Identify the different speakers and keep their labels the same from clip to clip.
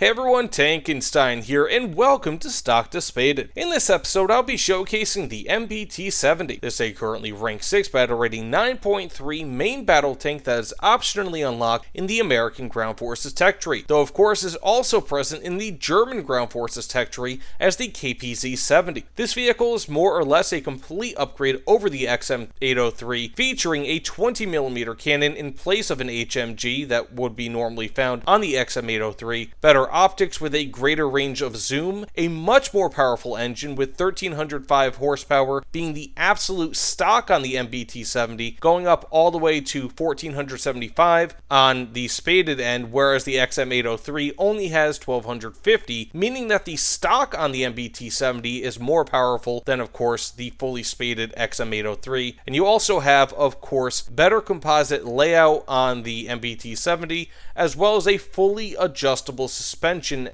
Speaker 1: Hey everyone, Tankenstein here, and welcome to Stock to Spaded. In this episode, I'll be showcasing the MBT-70. This is a currently ranked 6 battle rating 9.3 main battle tank that is optionally unlocked in the American Ground Forces tech tree, though of course is also present in the German Ground Forces tech tree as the Kpz-70. This vehicle is more or less a complete upgrade over the XM803, featuring a 20mm cannon in place of an HMG that would be normally found on the XM803, better optics with a greater range of zoom, a much more powerful engine with 1305 horsepower being the absolute stock on the MBT-70, going up all the way to 1475 on the spaded end, whereas the XM803 only has 1250, meaning that the stock on the MBT-70 is more powerful than, of course, the fully spaded XM803. And you also have, of course, better composite layout on the MBT-70, as well as a fully adjustable suspension.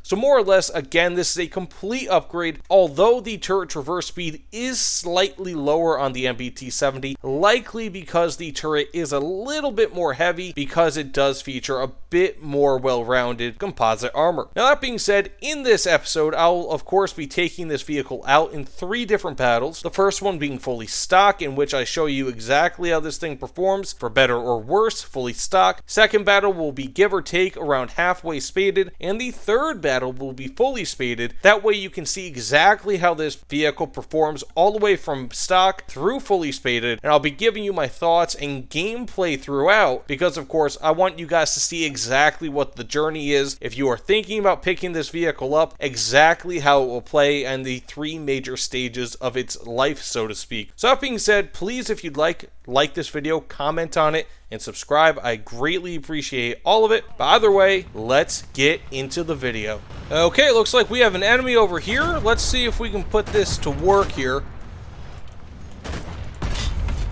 Speaker 1: So more or less, again, this is a complete upgrade, although the turret traverse speed is slightly lower on the MBT-70, likely because the turret is a little bit more heavy because it does feature a bit more well-rounded composite armor. Now that being said, in this episode, I'll of course be taking this vehicle out in 3 different battles. The first one being fully stock, in which I show you exactly how this thing performs, for better or worse, fully stock. Second battle will be give or take around halfway spaded, and the third battle will be fully spaded. That way you can see exactly how this vehicle performs all the way from stock through fully spaded, and I'll be giving you my thoughts and gameplay throughout, because of course I want you guys to see exactly what the journey is if you are thinking about picking this vehicle up, exactly how it will play and the 3 major stages of its life, so to speak. So that being said, please, if you'd like this video, comment on it, and subscribe. I greatly appreciate all of it. But either way, let's get into the video. Okay, looks like we have an enemy over here. Let's see if we can put this to work here.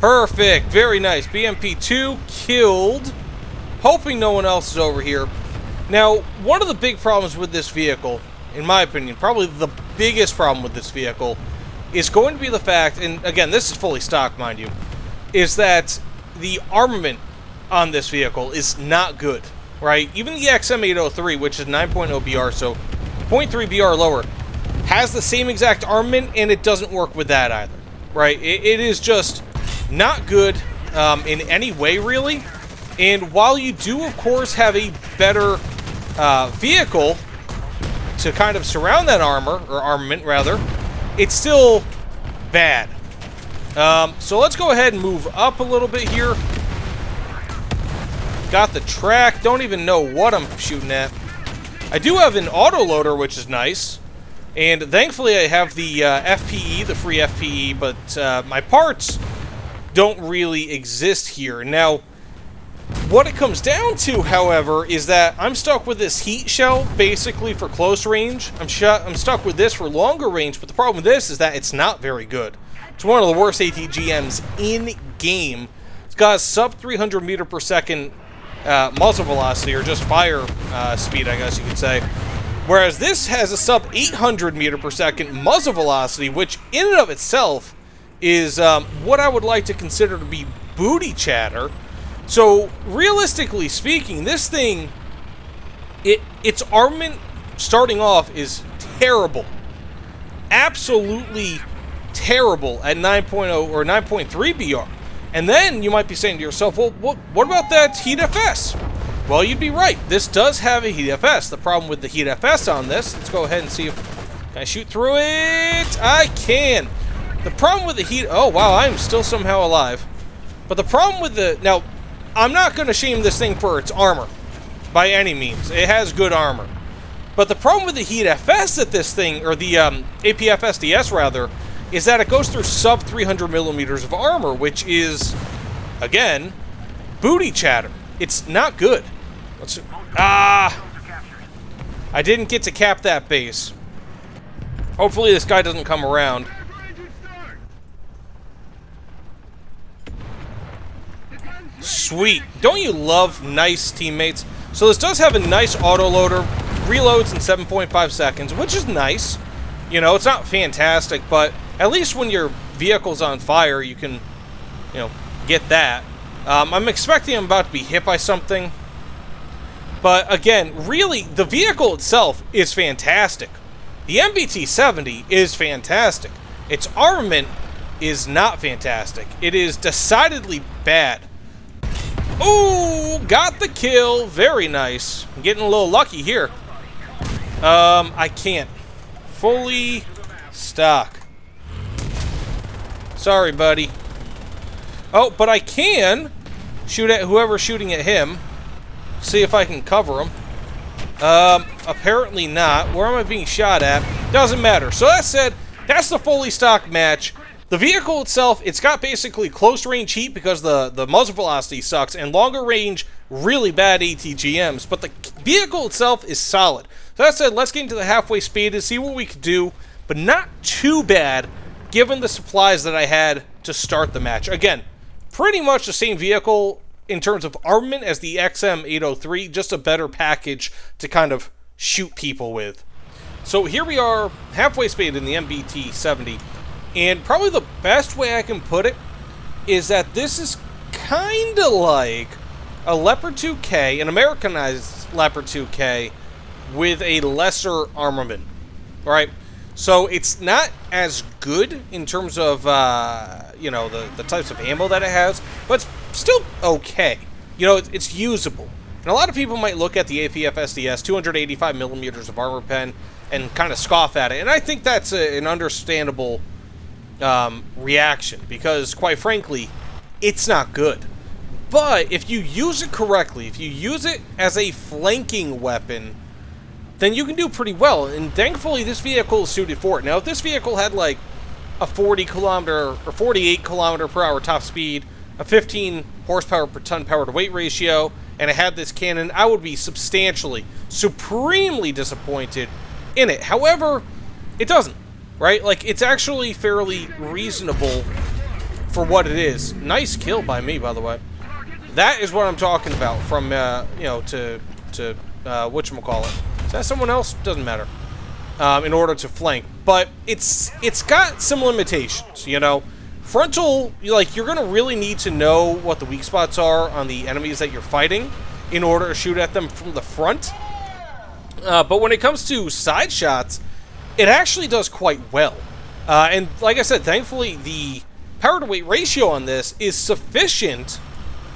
Speaker 1: Perfect, very nice. BMP-2 killed. Hoping no one else is over here. Now, one of the big problems with this vehicle, in my opinion, probably the biggest problem with this vehicle, is going to be the fact, and again, this is fully stock, mind you, is that the armament on this vehicle is not good, right? Even the XM803, which is 9.0 BR, so 0.3 BR lower, has the same exact armament, and it doesn't work with that either, right? It is just not good in any way, really. And while you do, of course, have a better vehicle to kind of surround that armor, or armament, rather, it's still bad. So let's go ahead and move up a little bit here. Got the track. Don't even know what I'm shooting at. I do have an autoloader, which is nice. And thankfully I have the FPE, the free FPE, but my parts don't really exist here. Now, what it comes down to, however, is that I'm stuck with this heat shell, basically, for close range. I'm stuck with this for longer range, but the problem with this is that it's not very good. It's one of the worst ATGMs in-game. It's got a sub 300 meter per second muzzle velocity, or just fire speed, I guess you could say. Whereas this has a sub 800 meter per second muzzle velocity, which in and of itself is what I would like to consider to be booty chatter. So, realistically speaking, this thing, its armament starting off is terrible. Absolutely terrible at 9.0 or 9.3 BR. And then you might be saying to yourself, well, what about that heat FS? Well, you'd be right. This does have a heat FS. The problem with the heat FS on this, let's go ahead and see if can I shoot through it. I can. The problem with the heat, oh wow, I'm still somehow alive. But the problem with the, now, I'm not going to shame this thing for its armor by any means. It has good armor. But the problem with the heat FS that this thing, or the APF SDS rather, is that it goes through sub 300 millimeters of armor, which is, again, booty chatter. It's not good. I didn't get to cap that base. Hopefully this guy doesn't come around. Sweet. Don't you love nice teammates? So this does have a nice autoloader, reloads in 7.5 seconds, which is nice. You know, it's not fantastic, but at least when your vehicle's on fire, you can, get that. I'm expecting I'm about to be hit by something. But again, really, the vehicle itself is fantastic. The MBT-70 is fantastic. Its armament is not fantastic. It is decidedly bad. Ooh, got the kill. Very nice. I'm getting a little lucky here. I can't. Fully stock. Sorry, buddy. Oh, but I can shoot at whoever's shooting at him. See if I can cover him. Apparently not. Where am I being shot at? Doesn't matter. So that said, that's the fully stocked match. The vehicle itself, it's got basically close range heat because the muzzle velocity sucks, and longer range, really bad ATGMs, but the vehicle itself is solid. So that said, let's get into the halfway speed and see what we could do, but not too bad given the supplies that I had to start the match. Again, pretty much the same vehicle in terms of armament as the XM803, just a better package to kind of shoot people with. So here we are, halfway speed in the MBT-70, and probably the best way I can put it is that this is kind of like a Leopard 2K, an Americanized Leopard 2K, with a lesser armament, right? So it's not as good in terms of, you know, the types of ammo that it has, but it's still okay. You know, it's usable. And a lot of people might look at the APF-SDS, 285 millimeters of armor pen, and kind of scoff at it. And I think that's an understandable reaction, because, quite frankly, it's not good. But if you use it correctly, if you use it as a flanking weapon, then you can do pretty well, and thankfully this vehicle is suited for it. Now, if this vehicle had like a 40 kilometer or 48 kilometer per hour top speed, a 15 horsepower per ton power to weight ratio, and it had this cannon, I would be substantially, supremely disappointed in it. However, it doesn't, right? Like, it's actually fairly reasonable for what it is. Nice kill by me, by the way. That is what I'm talking about, from, you know, to whatchamacallit. Is that someone else? Doesn't matter. In order to flank. But it's got some limitations, you know? Frontal, like, you're going to really need to know what the weak spots are on the enemies that you're fighting in order to shoot at them from the front. But when it comes to side shots, it actually does quite well. And like I said, thankfully, the power to weight ratio on this is sufficient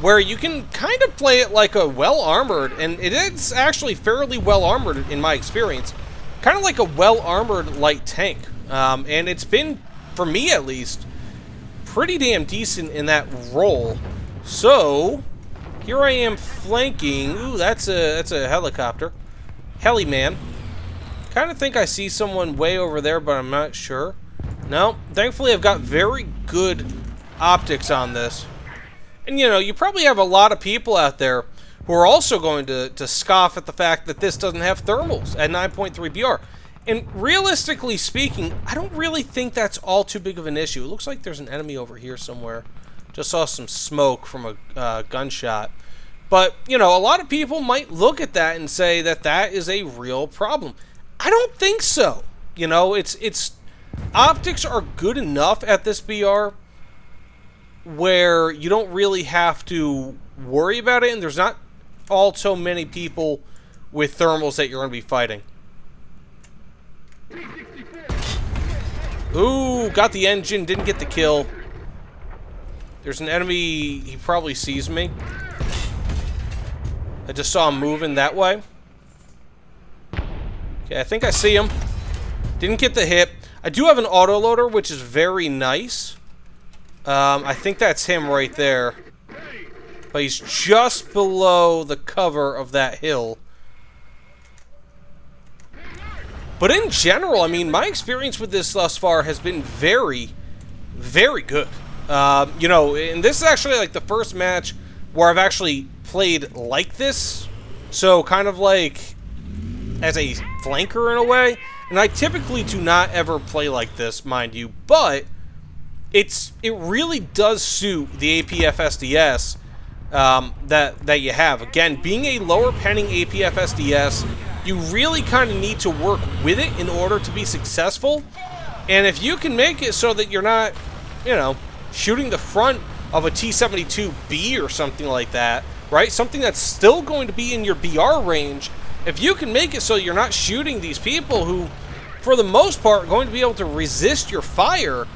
Speaker 1: where you can kind of play it like a well-armored, and it is actually fairly well-armored in my experience, kind of like a well-armored light tank. And it's been, for me at least, pretty damn decent in that role. So, here I am flanking. Ooh, that's a helicopter. Heli man. Kind of think I see someone way over there, but I'm not sure. No, thankfully I've got very good optics on this. And, you know, you probably have a lot of people out there who are also going to scoff at the fact that this doesn't have thermals at 9.3 BR. And realistically speaking, I don't really think that's all too big of an issue. It looks like there's an enemy over here somewhere. Just saw some smoke from a gunshot. But, you know, a lot of people might look at that and say that that is a real problem. I don't think so. You know, it's optics are good enough at this BR where you don't really have to worry about it, and there's not all so many people with thermals that you're going to be fighting. Ooh, got the engine, didn't get the kill. There's an enemy, he probably sees me. I just saw him moving that way. Okay, I think I see him. Didn't get the hit. I do have an autoloader, which is very nice. I think that's him right there. But he's just below the cover of that hill. But in general, I mean, my experience with this thus far has been very, very good. You know, and this is actually like the first match where I've actually played like this. So kind of like as a flanker in a way. And I typically do not ever play like this, mind you. But it really does suit the APF-SDS that you have. Again, being a lower penning APF-SDS, you really kind of need to work with it in order to be successful. And if you can make it so that you're not, you know, shooting the front of a T-72B or something like that, right? Something that's still going to be in your BR range. If you can make it so you're not shooting these people who, for the most part, are going to be able to resist your fire,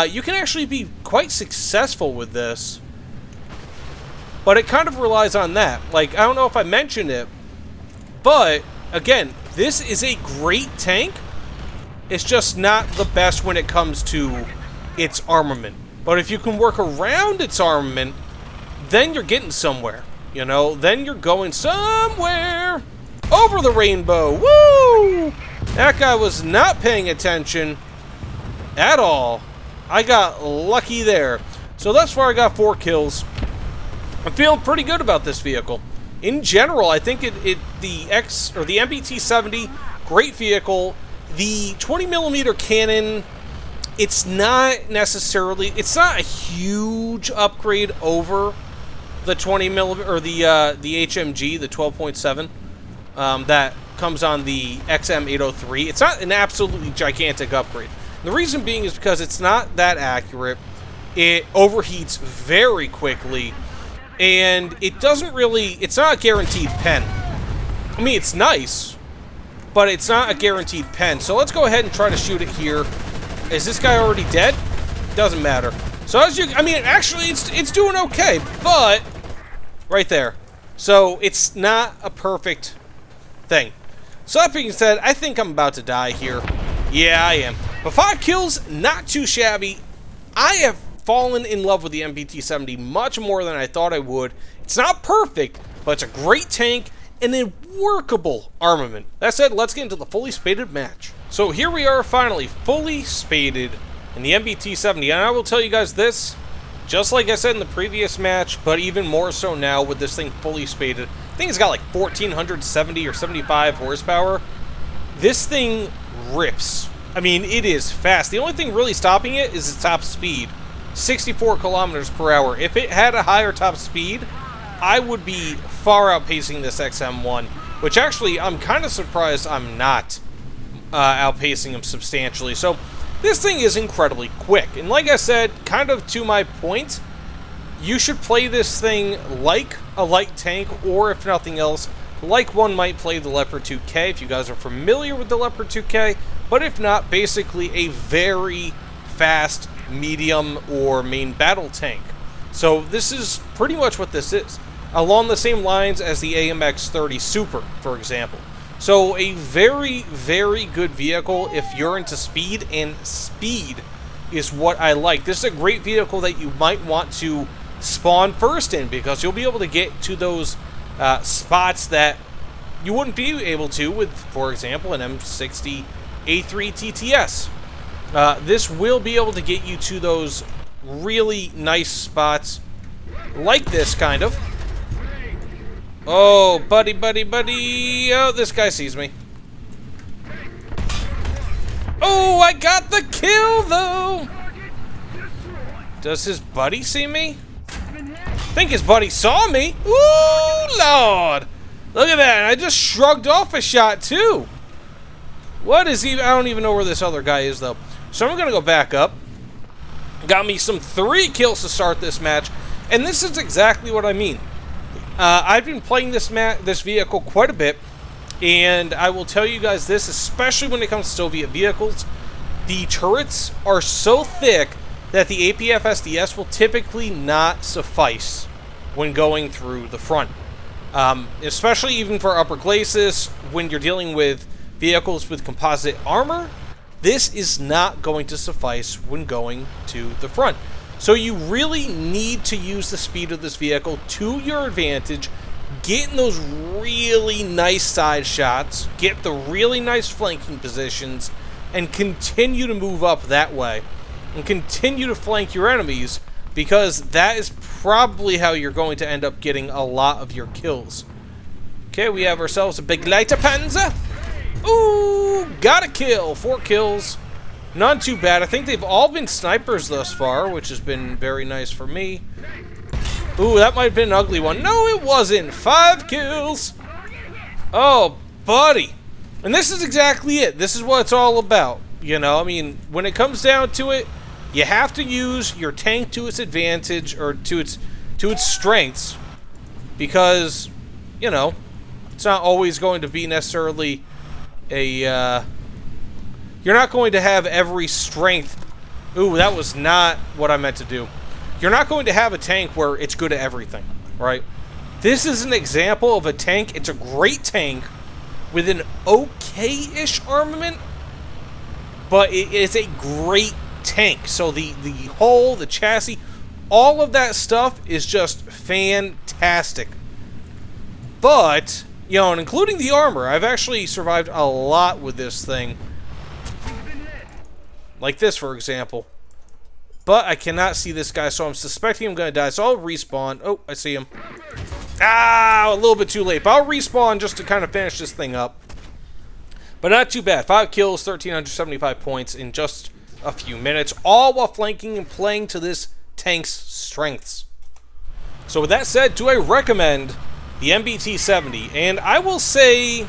Speaker 1: you can actually be quite successful with this. But it kind of relies on that. Like, I don't know if I mentioned it, but, again, this is a great tank. It's just not the best when it comes to its armament. But if you can work around its armament, then you're getting somewhere. You know, then you're going somewhere. Over the rainbow. Woo! That guy was not paying attention at all. I got lucky there. So thus far I got 4 kills. I'm feeling pretty good about this vehicle. In general, I think the MBT-70, great vehicle. The 20mm cannon, it's not necessarily, it's not a huge upgrade over the 20mm or the HMG, the 12.7 that comes on the XM803. It's not an absolutely gigantic upgrade. The reason being is because it's not that accurate. It overheats very quickly, and it doesn't really, it's not a guaranteed pen. I mean, it's nice, but it's not a guaranteed pen. So let's go ahead and try to shoot it here. Is this guy already dead? Doesn't matter. So as you, I mean, actually, it's doing okay, but right there. So it's not a perfect thing. So that being said, I think I'm about to die here. Yeah, I am. But 5 kills, not too shabby. I have fallen in love with the MBT-70 much more than I thought I would. It's not perfect, but it's a great tank and a workable armament. That said, let's get into the fully spaded match. So here we are, finally, fully spaded in the MBT-70. And I will tell you guys this, just like I said in the previous match, but even more so now with this thing fully spaded. I think it's got like 1,470 or 75 horsepower. This thing rips. I mean, it is fast. The only thing really stopping it is its top speed, 64 kilometers per hour. If it had a higher top speed, I would be far outpacing this XM1, which actually I'm kind of surprised I'm not outpacing him substantially. So this thing is incredibly quick, and like I said, kind of to my point, you should play this thing like a light tank, or if nothing else, like one might play the Leopard 2K, if you guys are familiar with the Leopard 2K, but if not, basically a very fast, medium, or main battle tank. So this is pretty much what this is, along the same lines as the AMX-30 Super, for example. So a very, very good vehicle if you're into speed, and speed is what I like. This is a great vehicle that you might want to spawn first in, because you'll be able to get to those spots that you wouldn't be able to with, for example, an M60 A3 TTS. This will be able to get you to those really nice spots, like this kind of. Oh, buddy, buddy, buddy. Oh, this guy sees me. Oh, I got the kill, though. Does his buddy see me? I think his buddy saw me. Ooh, Lord. Look at that. I just shrugged off a shot, too. What is he? I don't even know where this other guy is, though. So I'm going to go back up. Got me some 3 kills to start this match. And this is exactly what I mean. I've been playing this vehicle quite a bit, and I will tell you guys this, especially when it comes to Soviet vehicles, the turrets are so thick that the APF SDS will typically not suffice when going through the front. Especially even for upper glacis, when you're dealing with vehicles with composite armor, this is not going to suffice when going to the front. So you really need to use the speed of this vehicle to your advantage, get in those really nice side shots, get the really nice flanking positions, and continue to move up that way, and continue to flank your enemies, because that is probably how you're going to end up getting a lot of your kills. Okay, we have ourselves a big Leiterpanzer. Ooh, got a kill. 4 kills. Not too bad. I think they've all been snipers thus far, which has been very nice for me. Ooh, that might have been an ugly one. No, it wasn't. 5 kills. Oh, buddy. And this is exactly it. This is what it's all about. You know, I mean, when it comes down to it, you have to use your tank to its advantage, or to its strengths. because, you know, it's not always going to be necessarily a, you're not going to have every strength. Ooh, that was not what I meant to do. You're not going to have a tank where it's good at everything, right? This is an example of a tank. It's a great tank with an okay-ish armament, but it is a great tank. So the hull, the chassis, all of that stuff is just fantastic. But, you know, and including the armor, I've actually survived a lot with this thing. Like this, for example. But I cannot see this guy, so I'm suspecting I'm going to die. So I'll respawn. Oh, I see him. Ah, a little bit too late. But I'll respawn just to kind of finish this thing up. But not too bad. 5 kills, 1,375 points in just a few minutes. All while flanking and playing to this tank's strengths. So with that said, do I recommend the MBT-70? And I will say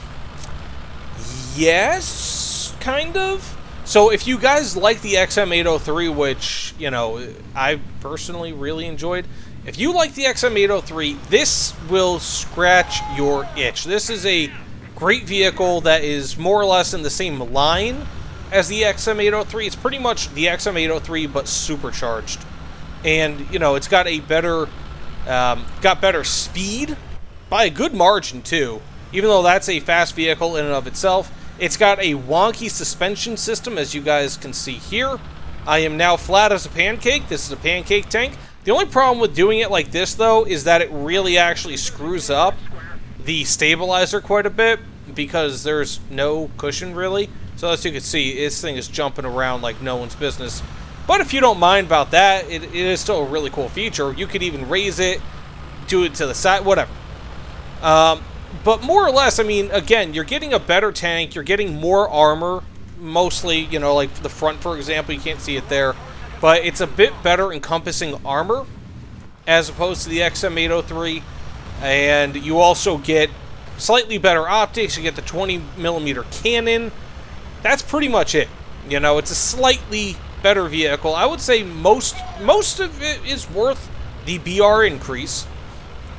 Speaker 1: yes, kind of. So if you guys like the XM803, which, you know, I personally really enjoyed, if you like the XM803, this will scratch your itch. This is a great vehicle that is more or less in the same line as the XM803. It's pretty much the XM803, but supercharged. And, you know, it's got a better, better speed by a good margin, too. Even though that's a fast vehicle in and of itself. It's got a wonky suspension system, as you guys can see here. I am now flat as a pancake. This is a pancake tank. The only problem with doing it like this, though, is that it really actually screws up the stabilizer quite a bit, because there's no cushion, really. So as you can see, this thing is jumping around like no one's business. But if you don't mind about that, it is still a really cool feature. You could even raise it, do it to the side, whatever. But more or less, I mean, again, you're getting a better tank, you're getting more armor, mostly, you know, like the front, for example, you can't see it there, but it's a bit better encompassing armor as opposed to the XM803, and you also get slightly better optics, you get the 20mm cannon. That's pretty much it. You know, it's a slightly better vehicle. I would say most of it is worth the BR increase,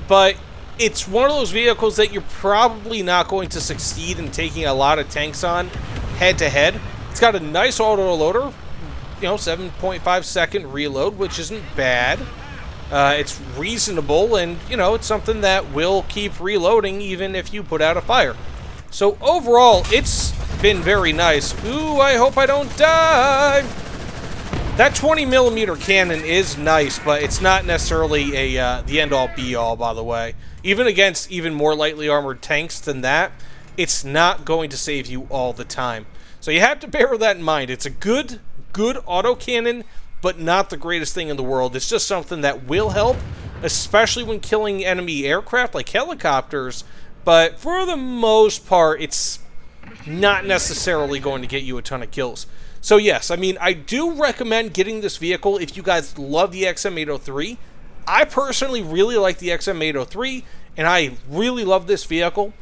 Speaker 1: but it's one of those vehicles that you're probably not going to succeed in taking a lot of tanks on head-to-head. It's got a nice auto-loader, you know, 7.5 second reload, which isn't bad. It's reasonable, and, you know, it's something that will keep reloading even if you put out a fire. So overall, it's been very nice. Ooh, I hope I don't die! That 20mm cannon is nice, but it's not necessarily a the end-all be-all, by the way. Even against even more lightly armored tanks than that, it's not going to save you all the time. So you have to bear that in mind. It's a good autocannon, but not the greatest thing in the world. It's just something that will help, especially when killing enemy aircraft like helicopters. But for the most part, it's not necessarily going to get you a ton of kills. So yes, I mean, I do recommend getting this vehicle if you guys love the XM803. I personally really like the XM803, and I really love this vehicle.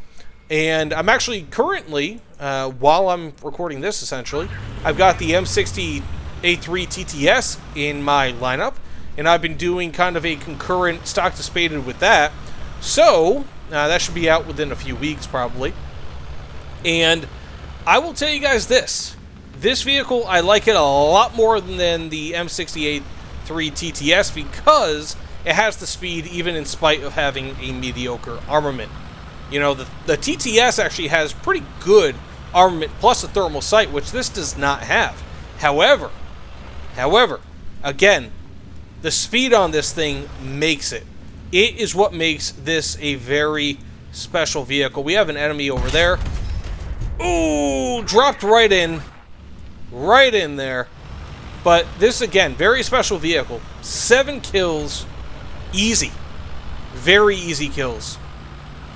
Speaker 1: And I'm actually currently, while I'm recording this essentially, I've got the M60A3 TTS in my lineup, and I've been doing kind of a concurrent stock to spaded with that. So, that should be out within a few weeks probably. And I will tell you guys this. This vehicle, I like it a lot more than the M60A3 TTS because it has the speed even in spite of having a mediocre armament. You know, the TTS actually has pretty good armament plus a thermal sight, which this does not have. However, again, the speed on this thing makes it. It is what makes this a very special vehicle. We have an enemy over there. Ooh, dropped right in there. But this, again, very special vehicle. 7 kills, easy. Very easy kills.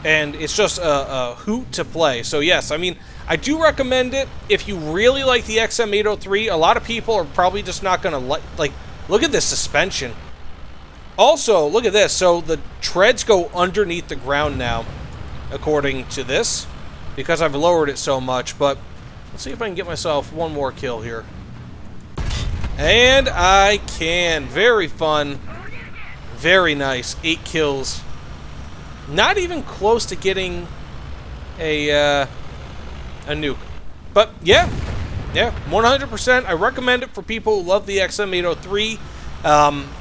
Speaker 1: And it's just a hoot to play. So yes, I mean, I do recommend it if you really like the XM803. A lot of people are probably just not going to like, look at this suspension. Also, look at this. So the treads go underneath the ground now, according to this, because I've lowered it so much. But let's see if I can get myself one more kill here. And I can. Very fun. Very nice. 8 kills. Not even close to getting a nuke. But yeah, 100%. I recommend it for people who love the XM803.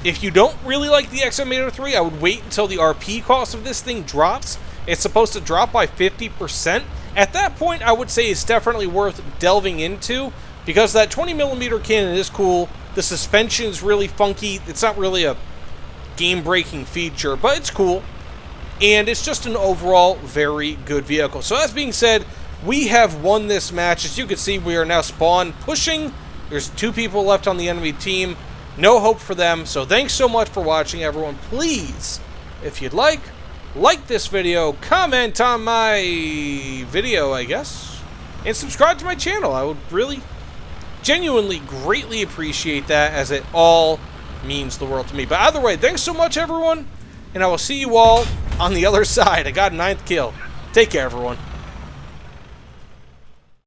Speaker 1: If you don't really like the XM803, I would wait until the RP cost of this thing drops. It's supposed to drop by 50%. At that point, I would say it's definitely worth delving into, because that 20mm cannon is cool. The suspension is really funky. It's not really a game-breaking feature, but it's cool. And it's just an overall very good vehicle. So that being said, we have won this match. As you can see, we are now spawn pushing. There's 2 people left on the enemy team. No hope for them. So thanks so much for watching, everyone. Please, if you'd like this video, comment on my video, I guess, and subscribe to my channel. I would really, genuinely, greatly appreciate that, as it all means the world to me. But either way, thanks so much, everyone, and I will see you all on the other side. I got a 9th kill. Take care, everyone.